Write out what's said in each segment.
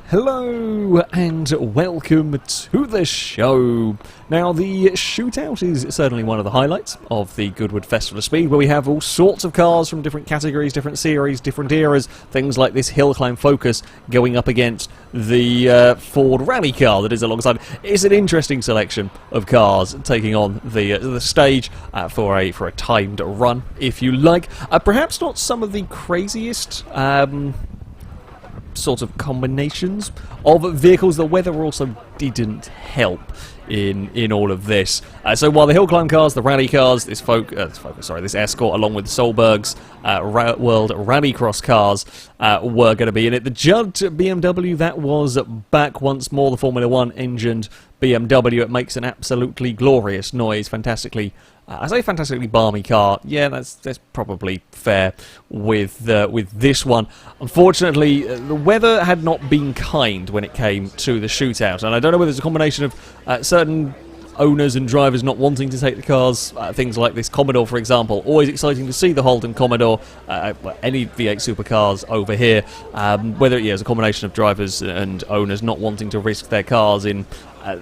Hello and welcome to the show. Now, the Shootout is certainly one of the highlights of the Goodwood Fesitval of Speed, where we have all sorts of cars from different categories, different series, different eras, things like this Hillclimb Focus going up against the Ford rally car that is alongside. It's an interesting selection of cars taking on the stage for a timed run, if you like. Perhaps not some of the craziest sort of combinations of vehicles. The weather also didn't help in all of this. So while the Hillclimb cars, the rally cars, this Escort along with Solberg's World Rallycross cars were going to be in it. The Judd BMW, that was back once more, the Formula 1 engined BMW. It makes an absolutely glorious noise, fantastically I say fantastically balmy car. Yeah, that's probably fair with this one. Unfortunately, the weather had not been kind when it came to the Shootout, and I don't know whether it's a combination of certain owners and drivers not wanting to take the cars, things like this Commodore, for example. Always exciting to see the Holden Commodore, any V8 supercars over here. Whether it's a combination of drivers and owners not wanting to risk their cars in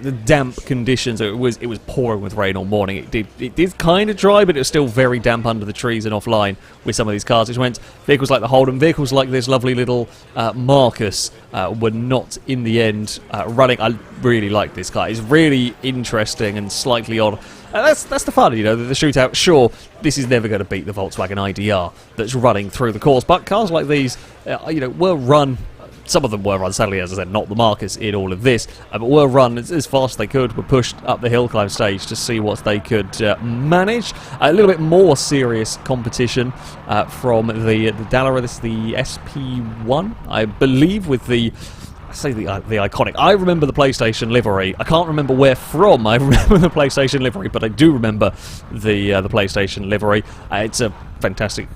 the damp conditions. It was pouring with rain all morning. It did kind of dry, but it was still very damp under the trees and offline with some of these cars, which meant vehicles like the Holden, vehicles like this lovely little Marcus were not in the end running. I really like this car. It's really interesting and slightly odd. That's the fun, you know, the Shootout. Sure, this is never going to beat the Volkswagen IDR that's running through the course, but cars like these, you know, were run. Some of them were run, sadly, as I said, not the Marcus in all of this, but were run as fast as they could, were pushed up the Hillclimb stage to see what they could manage. A little bit more serious competition from the Dallara. This is the SP1, I believe, with the iconic. I remember the PlayStation livery. I can't remember where from I remember the PlayStation livery, but I do remember the PlayStation livery. It's a fantastic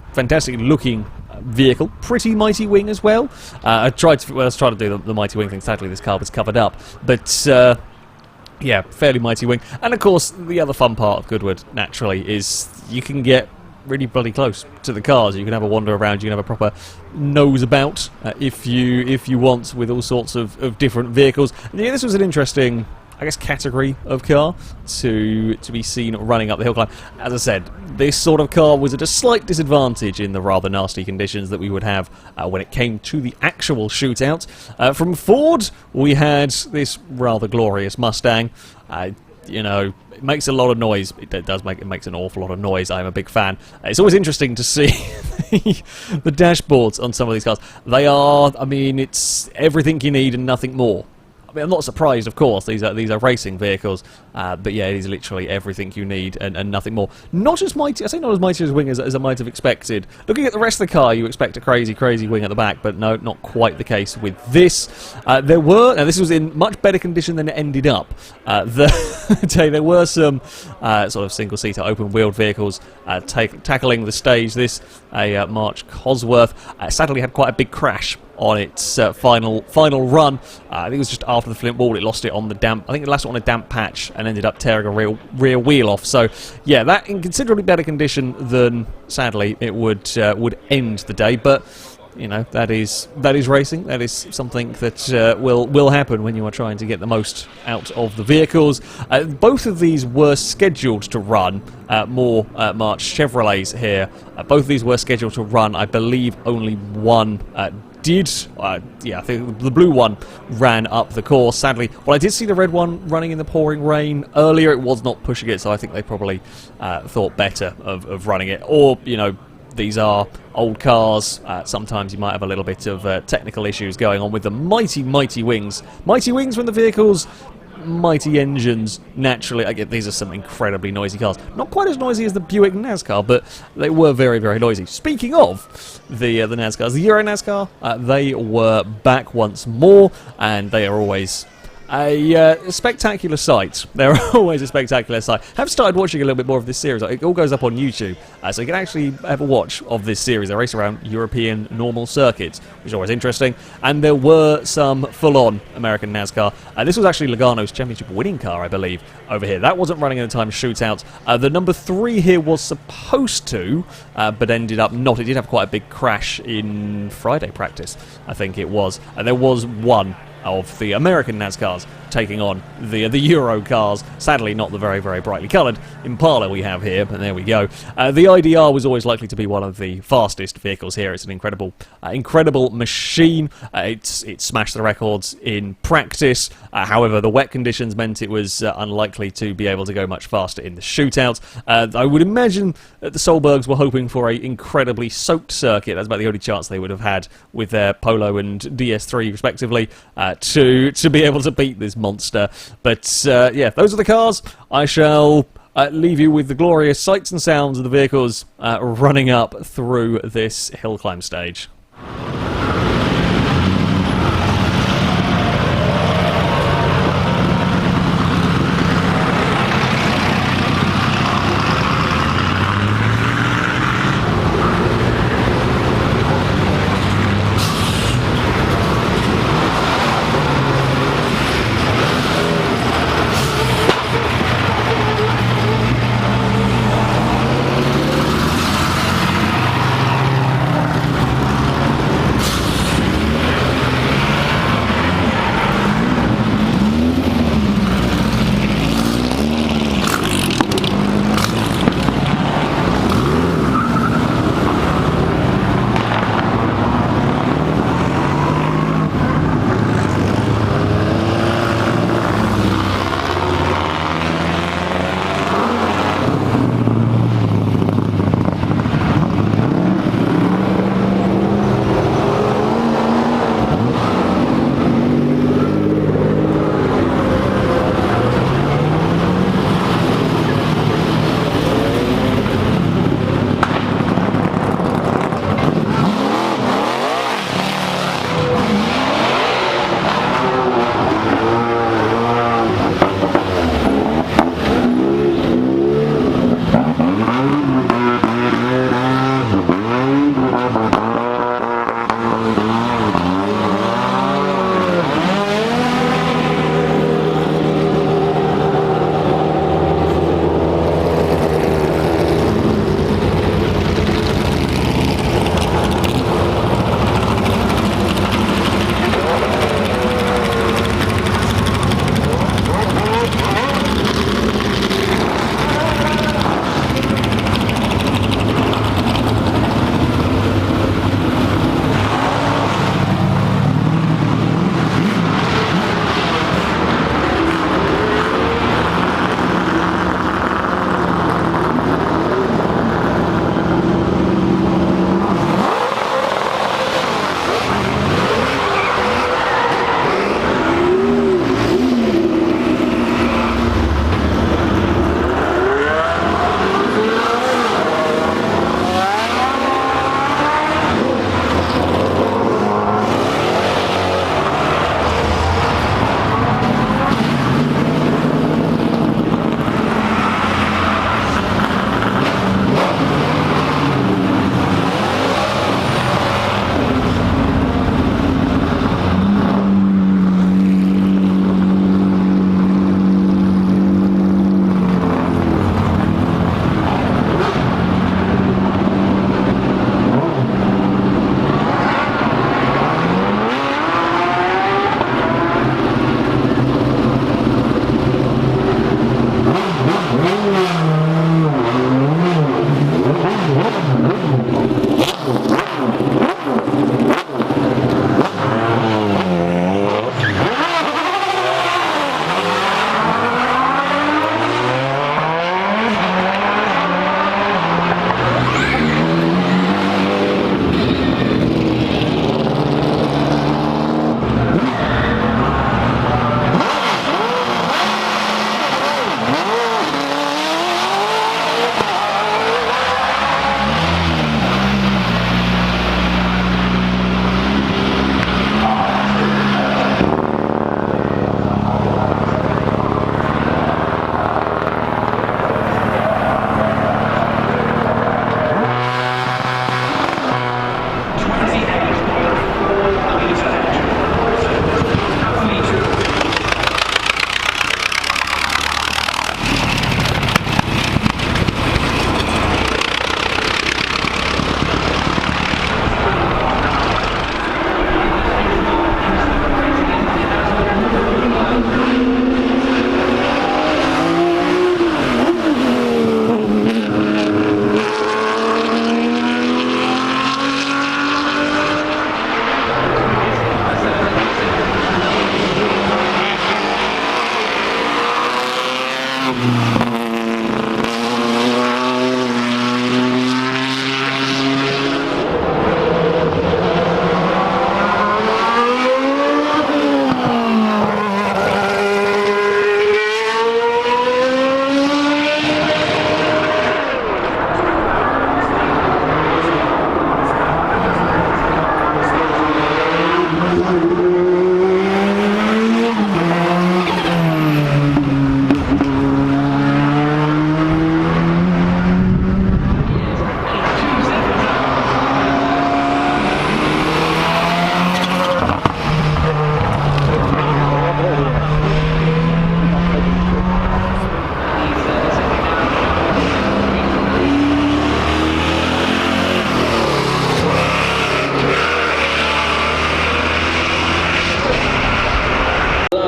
looking vehicle. Pretty mighty wing as well. I tried to do the mighty wing thing. Sadly, this car was covered up, but yeah, fairly mighty wing. And of course, the other fun part of Goodwood, naturally, is you can get really bloody close to the cars. You can have a wander around. You can have a proper nose about if you want, with all sorts of different vehicles. And yeah, this was an interesting, I guess, category of car to be seen running up the Hillclimb. As I said, this sort of car was at a slight disadvantage in the rather nasty conditions that we would have when it came to the actual Shootout. From Ford, we had this rather glorious Mustang. You know, it makes a lot of noise. It makes an awful lot of noise. I'm a big fan. It's always interesting to see the dashboards on some of these cars. They are, I mean, it's everything you need and nothing more. I mean, I'm not surprised, of course. These are racing vehicles, but yeah, it is literally everything you need and nothing more. Not as mighty. I say not as mighty as wing as I might have expected. Looking at the rest of the car, you expect a crazy wing at the back, but no, not quite the case with this. Now this was in much better condition than it ended up. There were some sort of single-seater, open-wheeled vehicles tackling the stage. This March Cosworth sadly had quite a big crash on its final run. I think it was just after the Flint Wall. It lost it on the damp. I think it lasted on a damp patch and ended up tearing a rear wheel off. So yeah, that in considerably better condition than, sadly, it would end the day. But you know, that is racing. That is something that will happen when you are trying to get the most out of the vehicles. Both of these were scheduled to run more March Chevrolets here. Both of these were scheduled to run. I believe only one did. Yeah, I think the blue one ran up the course, sadly. Well, I did see the red one running in the pouring rain earlier. It was not pushing it, so I think they probably thought better of running it. Or, you know, these are old cars. Sometimes you might have a little bit of technical issues going on with the mighty wings. Mighty wings from the vehicles, mighty engines. Naturally, I get these are some incredibly noisy cars. Not quite as noisy as the Buick NASCAR, but they were very noisy. Speaking of the NASCARs, the Euro NASCAR, they were back once more, and they are always a spectacular sight. They're always a spectacular sight. Have started watching a little bit more of this series. It all goes up on YouTube, so you can actually have a watch of this series. They race around European normal circuits, which is always interesting. And there were some full-on American NASCAR. This was actually Logano's championship winning car, I believe, over here. That wasn't running at the time of Shootout. The number 3 here was supposed to, but ended up not. It did have quite a big crash in Friday practice, I think it was. And there was one of the American NASCARs taking on the Euro cars. Sadly, not the very, very brightly coloured Impala we have here, but there we go. The IDR was always likely to be one of the fastest vehicles here. It's an incredible machine. It smashed the records in practice. However, the wet conditions meant it was unlikely to be able to go much faster in the shootout. I would imagine that the Solbergs were hoping for an incredibly soaked circuit. That's about the only chance they would have had with their Polo and DS3 respectively to be able to beat this monster. But yeah, those are the cars. I shall leave you with the glorious sights and sounds of the vehicles running up through this hill climb stage.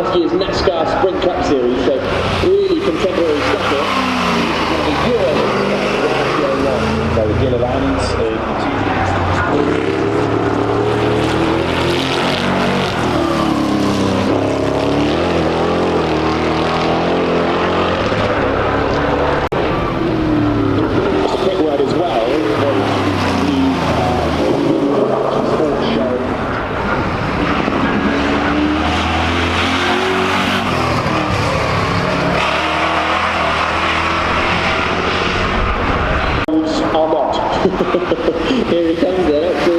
last year's NASCAR Sprint Cup Series, so really contemporary stuff here. So the Gila Lands here he comes then, up to